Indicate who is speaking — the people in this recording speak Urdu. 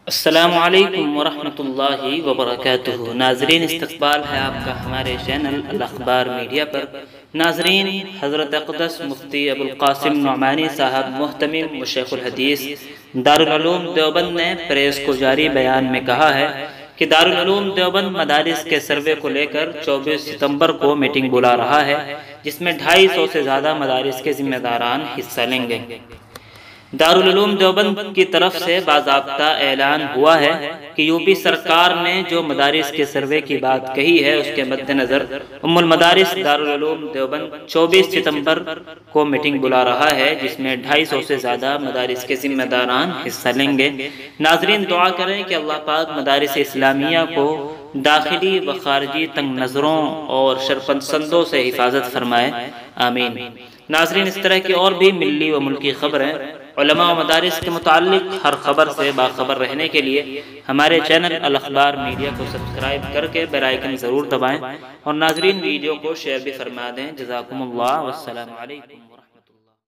Speaker 1: السلام علیکم ورحمۃ اللہ وبرکاتہ۔ ناظرین، استقبال ہے آپ کا ہمارے چینل الاخبار میڈیا پر۔ ناظرین، حضرت اقدس مفتی ابوالقاسم نعمانی صاحب محتمم و شیخ الحدیث دارالعلوم دیوبند نے پریس کو جاری بیان میں کہا ہے کہ دارالعلوم دیوبند مدارس کے سروے کو لے کر 24 ستمبر کو میٹنگ بلا رہا ہے، جس میں 250 سے زیادہ مدارس کے ذمہ داران حصہ لیں گے۔ دارالعلوم دیوبند کی طرف سے باضابطہ اعلان ہوا ہے کہ یوپی سرکار نے جو مدارس کے سروے کی بات کہی ہے، اس کے مد نظر ام المدارس دارالعلوم دیوبند 24 ستمبر کو میٹنگ بلا رہا ہے، جس میں 250 سے زیادہ مدارس کے ذمہ داران حصہ لیں گے۔ ناظرین، دعا کریں کہ اللہ پاک مدارس اسلامیہ کو داخلی و خارجی تنگ نظروں اور شرپسندوں سے حفاظت فرمائے، آمین۔ ناظرین، اس طرح کی اور بھی ملی و ملکی خبریں، علماء و مدارس کے متعلق ہر خبر سے باخبر رہنے کے لیے ہمارے چینل الاخبار میڈیا کو سبسکرائب کر کے بیل آئیکن ضرور دبائیں، اور ناظرین، ویڈیو کو شیئر بھی فرما دیں۔ جزاکم اللہ، والسلام علیکم۔